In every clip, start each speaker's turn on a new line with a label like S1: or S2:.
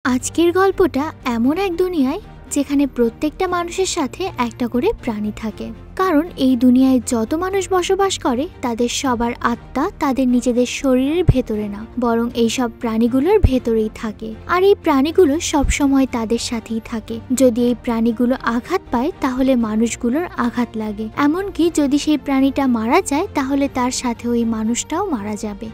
S1: আজকের গল্পটা এমন এক দুনিয়ায় যেখানে প্রত্যেকটা মানুষের সাথে একটা করে প্রাণী থাকে। কারণ এই দুনিয়ায় যত মানুষ বসবাস করে তাদের সবার আত্মা তাদের নিজেদের শরীরের ভেতরে না, বরং এইসব প্রাণীগুলোর ভেতরেই থাকে। আর এই প্রাণীগুলো সবসময় তাদের সাথেই থাকে। যদি এই প্রাণীগুলো আঘাত পায় তাহলে মানুষগুলোর আঘাত লাগে, এমনকি যদি সেই প্রাণীটা মারা যায় তাহলে তার সাথে ওই মানুষটাও মারা যাবে।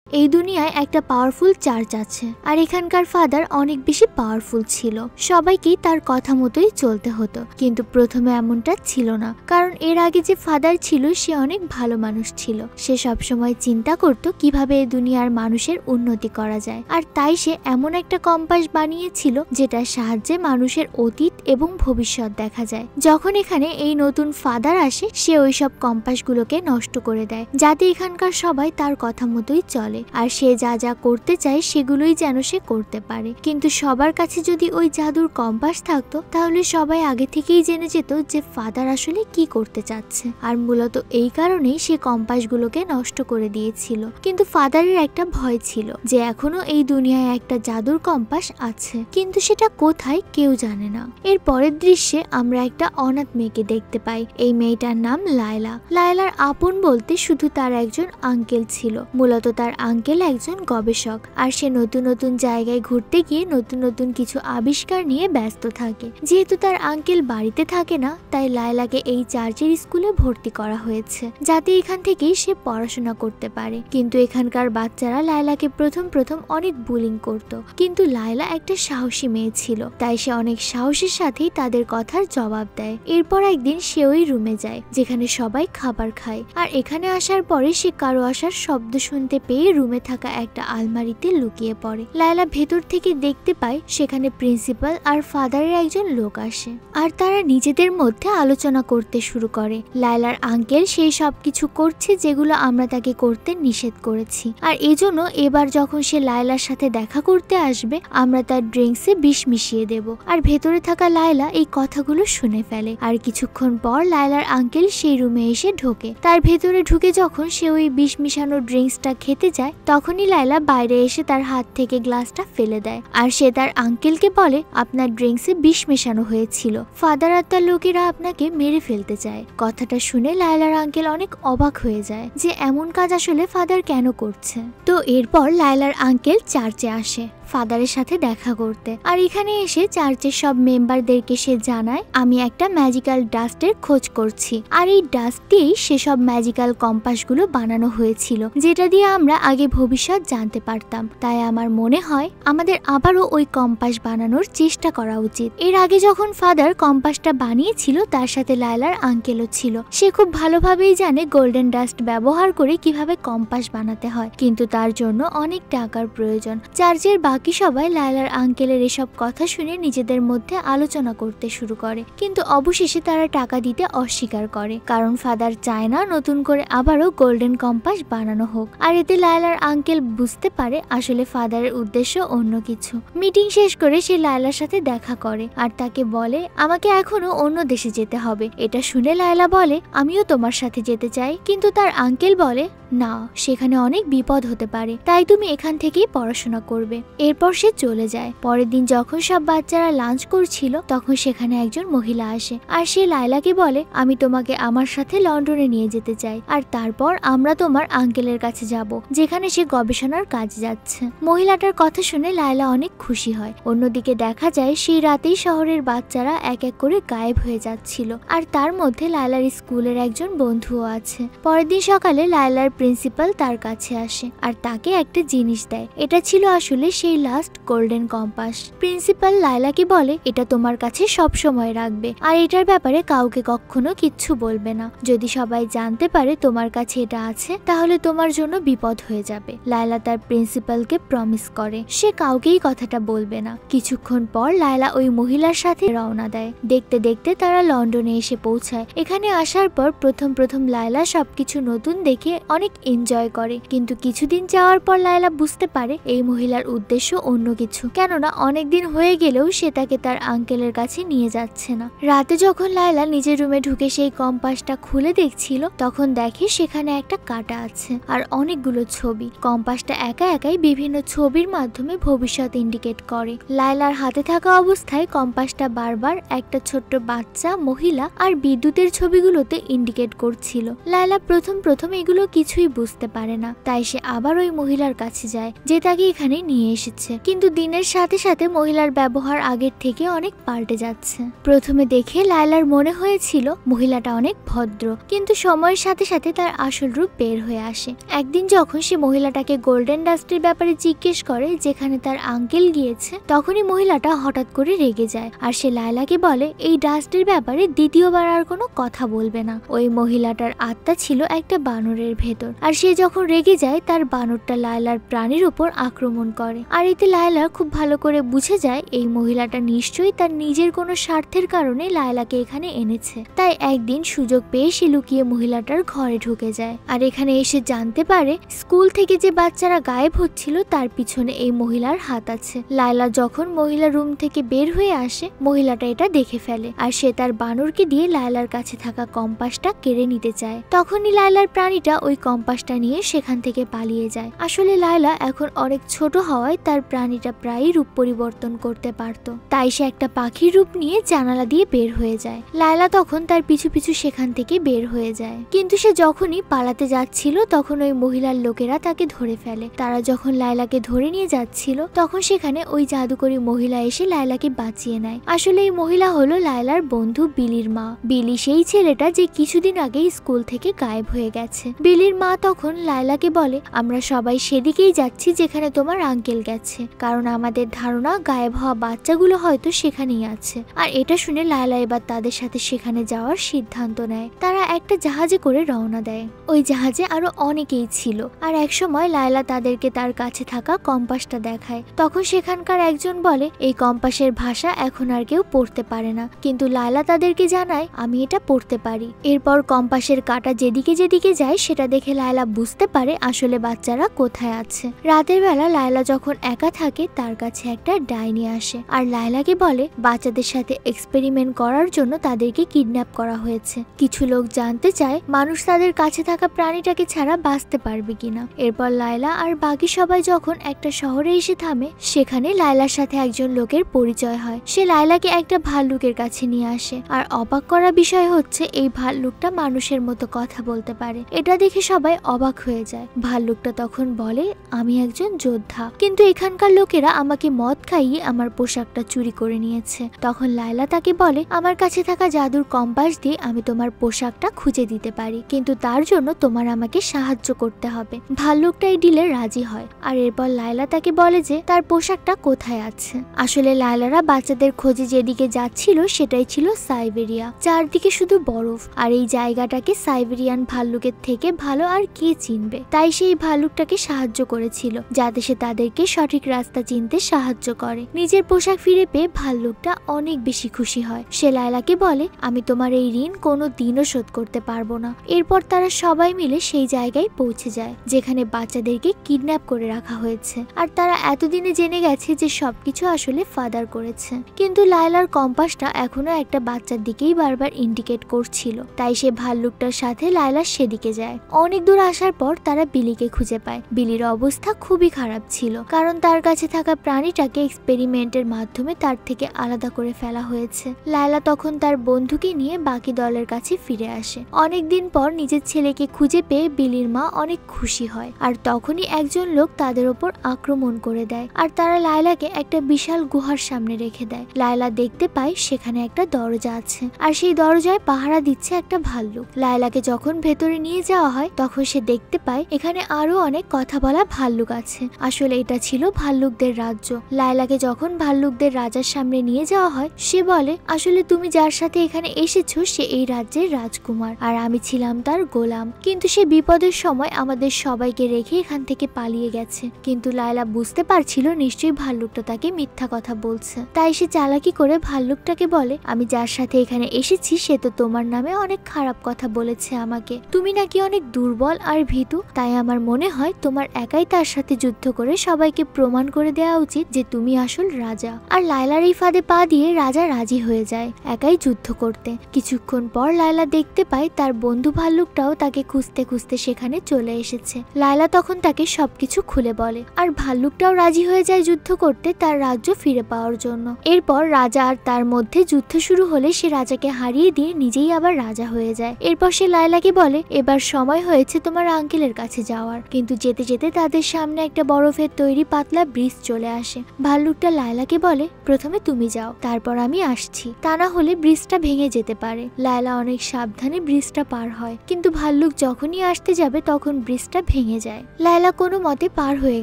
S1: এই দুনিয়ায় একটা পাওয়ারফুল চার্চ আছে, আর এখানকার ফাদার অনেক বেশি পাওয়ারফুল ছিল। সবাইকেই তার কথা মতোই চলতে হতো, কিন্তু প্রথমে এমনটা ছিল না। কারণ এর আগে যে ফাদার ছিল সে অনেক ভালো মানুষ ছিল। সে সবসময় চিন্তা করত কিভাবে এই দুনিয়ার মানুষের উন্নতি করা যায়, আর তাই সে এমন একটা কম্পাস বানিয়েছিল যেটার সাহায্যে মানুষের অতীত এবং ভবিষ্যৎ দেখা যায়। যখন এখানে এই নতুন ফাদার আসে সে ওইসব কম্পাসগুলোকে নষ্ট করে দেয়, যাতে এখানকার সবাই তার কথা মতোই চলে আর সে যা যা করতে চায় সেগুলোই যেন সে করতে পারে। কিন্তু সবার কাছে যদি ওই জাদুর কম্পাস থাকতো তাহলে সবাই আগে থেকেই জেনে যেত যে ফাদার আসলে কি করতে চাচ্ছে, আর মূলত এই কারণেই সে কম্পাসগুলোকে নষ্ট করে দিয়েছিল। কিন্তু ফাদারের একটা ভয় ছিল যে এখনো এই দুনিয়ায় একটা জাদুর কম্পাস আছে, কিন্তু সেটা কোথায় কেউ জানে না। এর পরের দৃশ্যে আমরা একটা অনাথ মেয়েকে দেখতে পাই। এই মেয়েটার নাম লায়লা। লায়লার আপন বলতে শুধু তার একজন আঙ্কেল ছিল। মূলত তার আঙ্কেল একজন গবেষক, আর সে নতুন নতুন জায়গায় ঘুরতে গিয়ে নতুন নতুন কিছু আবিষ্কার নিয়ে ব্যস্ত থাকে। যেহেতু তার আঙ্কেল বাড়িতে থাকে না, তাই লায়লাকে এই চার্চের স্কুলে ভর্তি করা হয়েছে, যাতে এখান থেকেই সে পড়াশোনা করতে পারে। কিন্তু এখানকার বাচ্চারা লায়লাকে প্রথম অনেক বুলিং করত, কিন্তু লায়লা একটা সাহসী মেয়ে ছিল, তাই সে অনেক সাহসের সাথেই তাদের কথার জবাব দেয়। এরপর একদিন সে ওই রুমে যায় যেখানে সবাই খাবার খায়, আর এখানে আসার পরে সে কারো আসার শব্দ শুনতে পেয়ে রুমে থাকা একটা আলমারিতে লুকিয়ে পড়ে। লায়লা ভেতর থেকে দেখতে পায় সেখানে প্রিন্সিপাল আর ফাদারের একজন লোক আসে, আর তারা নিজেদের মধ্যে আলোচনা করতে শুরু করে। লায়লার আঙ্কেল সেই সব কিছু করছে যেগুলো আমরা তাকে করতে নিষেধ করেছি, আর এজন্য এবার যখন সে লায়লার সাথে দেখা করতে আসবে আমরা তার ড্রিঙ্কসে বিষ মিশিয়ে দেব। আর ভেতরে থাকা লায়লা এই কথাগুলো শুনে ফেলে, আর কিছুক্ষণ পর লায়লার আঙ্কেল সেই রুমে এসে ঢোকে। তার ভেতরে ঢুকে যখন সে ওই বিষ মিশানো ড্রিঙ্কসটা খেতে যায় তখনই লায়লা বাইরে এসে তার হাত থেকে গ্লাসটা ফেলে দেয়, আর সে তার আঙ্কেলকে বলে আপনার ড্রিঙ্কসে বিষ মেশানো হয়েছিল, ফাদার আর তার লোকেরা আপনাকে মেরে ফেলতে চায়। কথাটা শুনে লায়লার আঙ্কেল অনেক অবাক হয়ে যায় যে এমন কাজ আসলে ফাদার কেন করছে। তো এরপর লায়লার আঙ্কেল চার্চে আসে ফাদারের সাথে দেখা করতে, আর এখানে এসে চার্চের সব মেম্বারদেরকে সে জানায় আমি একটা ম্যাজিক্যাল ডাস্টের খোঁজ করছি, আর এই ডাস্ট দিয়েই সেসব ম্যাজিক্যাল কম্পাসগুলো বানানো হয়েছিল যেটা দিয়ে আমরা আগে ভবিষ্যৎ জানতে পারতাম। তাই আমার মনে হয় আমাদের আবারও ওই কম্পাস বানানোর চেষ্টা করা উচিত। এর আগে যখন ফাদার কম্পাসটা বানিয়েছিল তার সাথে লায়লার আঙ্কেলও ছিল। সে খুব ভালোভাবেই জানে গোল্ডেন ডাস্ট ব্যবহার করে কিভাবে কম্পাস বানাতে হয়, কিন্তু তার জন্য অনেক টাকার প্রয়োজন। চার্চের বাকি সবাই লায়লার আঙ্কেলের এসব কথা শুনে নিজেদের মধ্যে আলোচনা করতে শুরু করে, কিন্তু অবশেষে তারা টাকা দিতে অস্বীকার করে, কারণ ফাদার চায় না নতুন করে আবারও গোল্ডেন কম্পাস বানানো হোক। আর এতে লায়লার আঙ্কেল বুঝতে পারে আসলে ফাদারের উদ্দেশ্য অন্য কিছু। মিটিং শেষ করে সে লায়লার সাথে দেখা করে আর তাকে বলে আমাকে এখনো অন্য দেশে যেতে হবে। এটা শুনে লায়লা বলে আমিও তোমার সাথে যেতে চাই, কিন্তু তার আঙ্কেল বলে না, সেখানে অনেক বিপদ হতে পারে, তাই তুমি এখান থেকেই পড়াশোনা করবে। এরপর সে চলে যায়। পরের দিন যখন সব বাচ্চারা লাঞ্চ করছিল তখন সেখানে একজন মহিলা আসে, আর সে লায়লাকে বলে আমি তোমাকে আমার সাথে লন্ডনে নিয়ে যেতে চাই, আর তারপর আমরা তোমার আঙ্কেলের কাছে যাব যেখানে সে গবেষণার কাজে যাচ্ছে। মহিলাটার কথা শুনে লায়লা অনেক খুশি হয়। অন্যদিকে দেখা যায় সেই রাতেই শহরের বাচ্চারা এক এক করে গায়েব হয়ে যাচ্ছিল, আর তার মধ্যে লায়লার স্কুলের একজন বন্ধুও আছে। পরের দিন সকালে লায়লার প্রিন্সিপাল তার কাছে আসে আর তাকে একটা জিনিস দেয়। এটা ছিল আসলে সেই লাস্ট গোল্ডেন কম্পাস। প্রিন্সিপাল লায়লাকে বলে এটা তোমার কাছে সব সময় রাখবে, আর এটার ব্যাপারে কাউকে কখনো কিচ্ছু বলবে না। যদি সবাই জানতে পারে তোমার কাছে এটা আছে তাহলে তোমার জন্য বিপদ হয়ে যাবে। লায়লা তার প্রিন্সিপালকে প্রমিস করে সে কাউকেই কথাটা বলবে না। কিছুক্ষণ পর লায়লা ওই মহিলার সাথে রওনা দেয়। দেখতে দেখতে তারা লন্ডনে এসে পৌঁছায়। এখানে আসার পর প্রথম লায়লা সবকিছু নতুন দেখে অনেক এনজয় করে, কিন্তু কিছুদিন যাওয়ার পর লায়লা বুঝতে পারে এই মহিলার উদ্দেশ্য উদ্দেশ্য অন্য কিছু, কেননা অনেকদিন হয়ে গেলেও সে তাকে তার আঙ্কেলের কাছে নিয়ে যাচ্ছে না। রাতে যখন লায়লা নিজের রুমে ঢুকে সেই কম্পাসটা খুলে দেখছিল, তখন দেখে সেখানে একটা কাঁটা আছে আর অনেকগুলো ছবি। কম্পাসটা একা একাই বিভিন্ন ছবির মাধ্যমে ভবিষ্যৎ ইন্ডিকেট করে। লায়লার হাতে থাকা অবস্থায় কম্পাসটা বারবার একটা ছোট্ট বাচ্চা, মহিলা আর বিদ্যুতের ছবিগুলোতে ইন্ডিকেট করছিল। লায়লা প্রথম এগুলো কিছুই বুঝতে পারে না, তাই সে আবার ওই মহিলার কাছে যায় যে তাকে এখানে নিয়ে এসেছে। কিন্তু দিনের সাথে সাথে মহিলার ব্যবহার আগের থেকে অনেক পাল্টে যাচ্ছে। প্রথমে দেখে লায়লার মনে হয়েছিল মহিলাটা অনেক ভদ্র, কিন্তু সময়ের সাথে সাথে তার আসল রূপ বের হয়ে আসে। একদিন যখন সে মহিলাটাকে গোল্ডেন ডাস্টের ব্যাপারে জিজ্ঞেস করে যেখানে তার আঙ্কেল গিয়েছে, তখনই মহিলাটা হঠাৎ করে রেগে যায় আর সে লায়লাকে বলে এই ডাস্টের ব্যাপারে দ্বিতীয়বার আর কোনো কথা বলবে না। ওই মহিলাটার আত্মা ছিল একটা বানরের ভেতর, আর সে যখন রেগে যায় তার বানরটা লায়লার প্রাণীর উপর আক্রমণ করে। আর এতে লায়লা খুব ভালো করে বুঝে যায় এই মহিলাটা নিশ্চয়ই তার নিজের কোনো স্বার্থের কারণে লায়লাকে এখানে এনেছে। তাই একদিন সুযোগ পেয়ে সে লুকিয়ে মহিলাটার ঘরে ঢুকে যায় আর এখানে এসে জানতে পারে স্কুল থেকে যে বাচ্চারা গায়েব হচ্ছিল তার পিছনে এই মহিলার হাত আছে। লায়লা যখন মহিলার রুম থেকে বের হয়ে আসে, মহিলাটা এটা দেখে ফেলে আর সে তার বানরকে দিয়ে লায়লার কাছে থাকা কম্পাসটা কেড়ে নিতে চায়। তখনই লায়লার প্রাণীটা ওই কম্পাসটা নিয়ে সেখান থেকে পালিয়ে যায়। আসলে লায়লা এখন অনেক ছোট হওয়ায় তার প্রাণীটা প্রায়ই রূপ পরিবর্তন করতে পারত, তাই সে একটা পাখির রূপ নিয়ে জানালা দিয়ে বের হয়ে যায়। লায়লা তখন তার পিছু পিছু সেখান থেকে বের হয়ে যায়, কিন্তু সে যখনই পালাতে যাচ্ছিল তখন ওই মহিলার লোকেরা তাকে ধরে ফেলে। তারা যখন লায়লাকে ধরে নিয়ে যাচ্ছিল তখন সেখানে ওই জাদুকরী মহিলা এসে লায়লাকে বাঁচিয়ে নেয়। আসলে এই মহিলা হলো লায়লার বন্ধু বিলির মা। বিলি সেই ছেলেটা যে কিছুদিন আগেই স্কুল থেকে গায়েব হয়ে গেছে। বিলির মা তখন লায়লাকে বলে আমরা সবাই সেদিকেই যাচ্ছি যেখানে তোমার আঙ্কেল গেছে, কারণ আমাদের ধারণা গায়েব হওয়া বাচ্চাগুলো হয়তো সেখানেই আছে। আর এটা শুনে লায়লা এবার তাদের সাথে সেখানে যাওয়ার সিদ্ধান্ত নেয়। তারা একটা জাহাজে করে রওনা দেয়। ওই জাহাজে আরো অনেকেই ছিল আর একসময় লায়লা তাদেরকে তার কাছে থাকা কম্পাসটা দেখায়। তখন সেখানকার একজন বলে এই কম্পাসের ভাষা এখন আর কেউ পড়তে পারে না, কিন্তু লায়লা তাদেরকে জানায় আমি এটা পড়তে পারি। এরপর কম্পাসের কাঁটা যেদিকে যেদিকে যায় সেটা দেখে লায়লা বুঝতে পারে আসলে বাচ্চারা কোথায় আছে। রাতের বেলা লায়লা যখন একা থাকে তার কাছে একটা ডাইনি আসে আর লায়লাকে বলে বাচ্চাদের সাথে এক্সপেরিমেন্ট করার জন্য তাদেরকে কিডন্যাপ করা হয়েছে। কিছু লোক জানতে চায় মানুষ তাদের কাছে থাকা প্রাণীটাকে ছাড়া বাঁচতে পারবে কিনা। এরপর লায়লা আর বাকি সবাই যখন একটা শহরে এসে থামে, সেখানে লায়লার সাথে একজন লোকের পরিচয় হয়। সে লায়লাকে একটা ভাল্লুকের কাছে নিয়ে আসে আর অবাক করা বিষয় হচ্ছে এই ভাল্লুকটা মানুষের মতো কথা বলতে পারে। এটা দেখে সবাই অবাক হয়ে যায়। ভাল্লুকটা তখন বলে আমি একজন যোদ্ধা, কিন্তু এখানকার লোকেরা আমাকে মদ খাইয়ে আমার পোশাকটা চুরি করে নিয়েছে। তখন লায়লা তাকে বলে আমার কাছে থাকা জাদুর কম্পাস দিয়ে আমি তোমার পোশাকটা খুঁজে দিতে পারি, কিন্তু তার জন্য তোমার আমাকে সাহায্য করতে হবে। ভাল্লুকটা এই ডিলে রাজি হয় আর এরপর লায়লা তাকে বলে যে তার পোশাকটা কোথায় আছে। আসলে লায়লারা বাচ্চাদের খোঁজে যেদিকে যাচ্ছিল সেটাই ছিল সাইবেরিয়া। চারদিকে শুধু বরফ, আর এই জায়গাটাকে সাইবেরিয়ান ভাল্লুকের থেকে ভালো আর কে চিনবে। তাই সেই ভাল্লুকটাকে সাহায্য করেছিল যাতে সে তাদেরকে সঠিক রাস্তা চিনতে সাহায্য করে। নিজের পোশাক ফিরে পেয়ে ভাল্লুকটা অনেক বেশি খুশি হয়। সে লায়লাকে বলে আমি তোমার এই ঋণ কোনো দিনও শোধ করতে পারবো না। এরপর তারা সবাই মিলে সেই জায়গায় পৌঁছে যায় যেখানে বাচ্চাদেরকে কিডন্যাপ করে রাখা হয়েছে, আর তারা এতদিনে জেনে গেছে যে সবকিছু আসলে ফাদার করেছে। কিন্তু লায়লার কম্পাসটা এখনো একটা বাচ্চার দিকেই বারবার ইন্ডিকেট করছিল, তাই সে ভাল্লুকটার সাথে লায়লা সেদিকে যায়। অনেক দূর আসার পর তারা বিলিকে খুঁজে পায়। বিলির অবস্থা খুবই খারাপ ছিল, কারণ তার কাছে থাকা প্রাণীটাকে এক্সপেরিমেন্টের মাধ্যমে তার থেকে আলাদা করে ফেলা হয়েছে। লায়লা তখন তার বন্ধুকে নিয়ে বাকি দলের কাছে ফিরে আসে। অনেকদিন পর নিজের ছেলেকে খুঁজে পেয়ে বিলির মা অনেক খুশি হয়, আর তখনই একজন লোক তাদের ওপর আক্রমণ করে দেয় আর তারা লায়লাকে একটা বিশাল গুহার সামনে রেখে দেয়। লায়লা দেখতে পায় সেখানে একটা দরজা আছে আর সেই দরজায় পাহারা দিচ্ছে একটা ভাল্লুক। লায়লাকে যখন ভেতরে নিয়ে যাওয়া হয় তখন সে দেখতে পায় এখানে আরো অনেক কথা বলা ভাল্লুক আছে। আসলে এটা ছিল ভাল্লুকদের রাজ্য। লায়লাকে যখন ভাল্লুকদের রাজার সামনে নিয়ে যাওয়া হয় সে বলে আসলে তুমি যার সাথে এখানে এসেছো সে এই রাজ্যের রাজকুমার আর আমি ছিলাম তার গোলাম, কিন্তু সে বিপদের সময় আমাদের সবাইকে রেখে এখান থেকে পালিয়ে গেছে। কিন্তু লায়লা বুঝতে পারছিল নিশ্চয়ই ভাল্লুকটা তাকে মিথ্যা কথা বলছে। তাই সে চালাকি করে ভাল্লুকটাকে বলে আমি যার সাথে এখানে এসেছি সে তো তোমার নামে অনেক খারাপ কথা বলেছে আমাকে। তুমি নাকি অনেক দুর্বল আর ভীতু, তাই আমার মনে হয় তোমার একাই তার সাথে যুদ্ধ করে সবাইকে প্রমাণ করে দেওয়া উচিত যে তুমি আসল রাজা। আর লায়লার এই ফাঁদে পা দিয়ে রাজা রাজি হয়ে যায় একাই যুদ্ধ করতে। কিছুক্ষণ পর লায়লা দেখতে পায় তার বন্ধু ভাল্লুকটাও তাকে খুঁজতে খুঁজতে সেখানে চলে এসেছে। লায়লা তখন তাকে সবকিছু খুলে বলে, আর ভাল্লুকটাও রাজি হয়ে যায় যুদ্ধ করতে তার রাজ্য ফিরে পাওয়ার জন্য। এরপর রাজা আর তার মধ্যে যুদ্ধ শুরু হলে সে রাজাকে হারিয়ে দিয়ে নিজেই আবার রাজা হয়ে যায়। এরপর সে লায়লাকে বলে, এবার সময় হয়েছে তোমার আঙ্কেলের কাছে যাওয়ার। কিন্তু যেতে যেতে তাদের সামনে একটা বরফের তৈরি পাতলা ব্রিজ চলে আসে। ভাল্লুকটা লায়লাকে বলে, প্রথমে তুমি যাও, তারপর আমি আসছি, তা না হলে ব্রিজটা ভেঙে যেতে পারে। লায়লা অনেক সাবধানে ব্রিজটা পার হয়, কিন্তু ভাল্লুক যখনই আসতে যাবে তখন ব্রিজটা ভেঙে যায়। লায়লা কোনো মতে পার হয়ে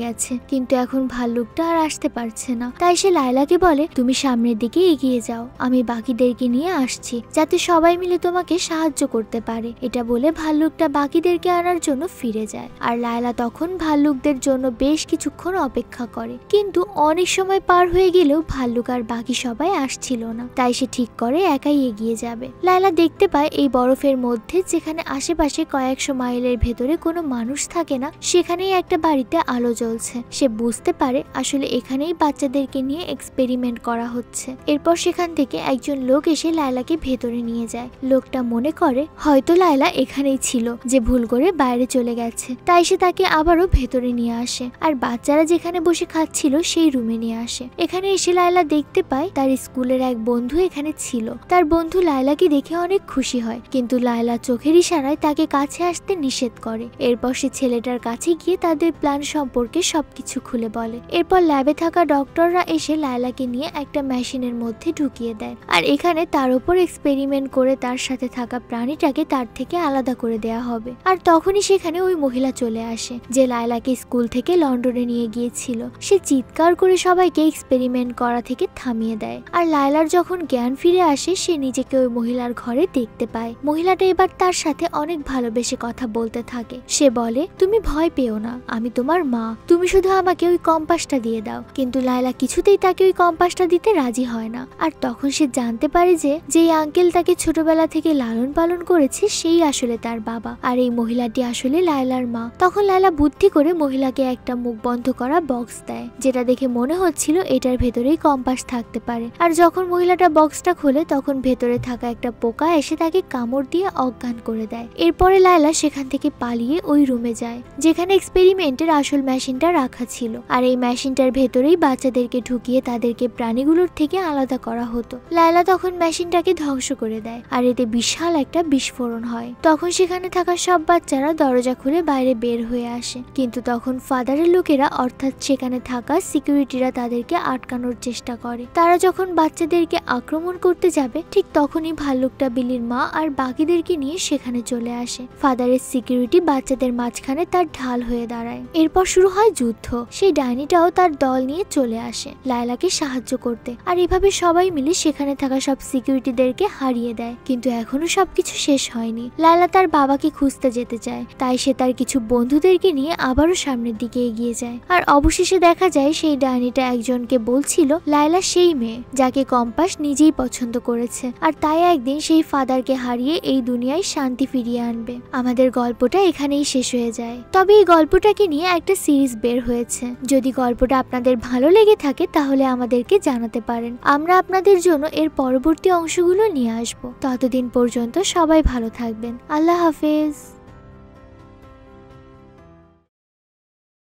S1: গেছে, কিন্তু এখন ভাল্লুকটা আর আসতে পারছে না। তাই সে লায়লাকে বলে, তুমি সামনের দিকে এগিয়ে যাও, আমি বাকিদেরকে নিয়ে আসছি, যাতে সবাই মিলে তোমাকে সাহায্য করতে পারে। এটা বলে ভাল্লুকটা বাকিদেরকে আনার জন্য ফিরে যায়। আর লায়লা তখন ভাল্লুকদের জন্য বেশ কিছুক্ষণ অপেক্ষা করে, কিন্তু অনেক সময় পার হয়ে গেলেও ভাল্লুক আর বাকি সবাই আসছিল না। তাই সে ঠিক করে একাই এগিয়ে যাবে। লায়লা দেখতে পায় এই বরফের মধ্যে, যেখানে আশেপাশে কয়েকশো মাইলের ভেতরে কোনো মানুষ থাকে না, সেখানেই একটা বাড়িতে আলো জ্বলছে। সে বুঝতে পারে আসলে এখানেই বাচ্চাদেরকে নিয়ে এক্সপেরিমেন্ট করা হচ্ছে। এরপর সেখান থেকে একজন লোক এসে লায়লাকে ভেতরে নিয়ে যায়। লোকটা মনে করে হয়তো লায়লা এখানেই ছিল, যে ভুল করে বাইরে চলে গেছে, তাই সে তাকে আবারও ভেতরে নিয়ে আসে আর বাচ্চারা যেখানে বসে খাচ্ছিল সেই রুমে নিয়ে আসে। এখানে এসে লায়লা দেখতে পায় তার স্কুলের এক বন্ধু এখানে ছিল। তার বন্ধু লায়লাকে দেখে অনেক খুশি হয়, কিন্তু লায়লা চোখের ইশারায় তাকে কাছে আসতে নিষেধ করে। এরপর সে ছেলেটার কাছে গিয়ে তাদের প্ল্যান সম্পর্কে সবকিছু খুলে বলে। এরপর ল্যাবে থাকা ডক্টররা এসে লায়লাকে নিয়ে একটা মেশিনের মধ্যে ঢুকিয়ে দেয়, আর এখানে তার উপর এক্সপেরিমেন্ট করে তার সাথে থাকা প্রাণীটাকে তার থেকে আলাদা করে দেয়া হবে। আর তখনই সেখানে ওই মহিলা চলে আসে যে লায়লাকে স্কুল থেকে লন্ডনে নিয়ে গিয়েছিল। সে চিৎকার করে সবাইকে এক্সপেরিমেন্ট করা থেকে থামিয়ে দেয়। আর লায়লার যখন জ্ঞান ফিরে আসে, সে নিজেকে ওই মহিলার ঘরে দেখতে পায়। মহিলাটা এবার তার সাথে অনেক ভালোবেসে কথা বলতে থাকে। সে বলে, তুমি ভয় পেও না, আমি তোমার মা, তুমি শুধু আমাকে ওই কম্পাসটা দিয়ে দাও। কিন্তু লায়লা কিছুতেই তাকে ওই কম্পাসটা দিতে রাজি হয় না। আর তখন সে জানতে পারে যে যেই আঙ্কেল তাকে ছোটবেলা থেকে লালন পালন করেছে সেই আসলে তার বাবা, আর এই মহিলাটি আসলে লায়লার মা। তখন লায়লা বুদ্ধি করে মহিলাকে একটা মুখ বন্ধ করা বক্স দেয়, যেটা দেখে মনে হচ্ছিল এটার ভেতরেই কম্পাস থাকতে পারে। আর যখন মহিলাটা বক্সটা খোলে তখন ভেতরে থাকা একটা পোকা এসে তাকে কামড় দিয়ে অজ্ঞান করে দেয়। এরপরে লায়লা সেখান থেকে পালিয়ে ওই রুমে যায় যেখানে এক্সপেরিমেন্টের আসল মেশিনটা রাখা ছিল। আর এই মেশিনটার ভেতরেই বাচ্চাদেরকে ঢুকিয়ে তাদেরকে প্রাণীগুলোর থেকে আলাদা করা হতো। লায়লা তখন মেশিনটাকে ধ্বংস করে দেয়, আর এতে বিশাল একটা বিস্ফোরণ হয়। তখন সেখানে থাকা সব বাচ্চারা দরজা খুলে বাইরে বের হয়ে আসে, কিন্তু তখন ফাদারের লোকেরা অর্থাৎ সেখানে থাকা সিকিউরিটিরা তাদেরকে আটকানোর চেষ্টা করে। তারা যখন বাচ্চাদেরকে আক্রমণ করতে যাবে, ঠিক তখনই ভাল্লুকটা বিলির মা আর বাকিদেরকে নিয়ে সেখানে চলে আসে। ফাদারের সিকিউরিটি বাচ্চাদের মাঝখানে তার ঢাল হয়ে দাঁড়ায়। এরপর শুরু হয় যুদ্ধ। সেই ডাইনিটাও তার দল নিয়ে চলে আসে লায়লাকে সাহায্য করতে, আর এভাবে সবাই মিলে সেখানে থাকা সব সিকিউরিটিদেরকে হারিয়ে দেয়। কিন্তু এখনো সবকিছু শেষ হয়নি। লায়লা তার বাবাকে খুঁজতে যেতে চায়, তাই সে তার কিছু বন্ধুদেরকে নিয়ে আবারও সামনের দিকে এগিয়ে যায়। আর অবশেষে দেখা যায় সেই ডাইনিটা একজনকে বলছিল লায়লা সেই মেয়ে যাকে কম্পাস নিজেই পছন্দ করেছে, আর তাই একদিন সেই ফাদারকে হারিয়ে এই দুনিয়ায় শান্তি ফিরিয়ে আনবে। আমাদের গল্পটা এখানেই শেষ হয়ে যায়। তবে এই গল্পটাকে নিয়ে একটা সিরিজ বের হয়েছে। যদি গল্পটা আপনাদের ভালো লেগে থাকে তাহলে আমাদেরকে জানাতে পারেন, আমরা আপনাদের জন্য এর পরবর্তী অংশগুলো নিয়ে আসবো। ততদিন পর্যন্ত সবাই ভালো থাকবেন। আল্লাহ হাফেজ।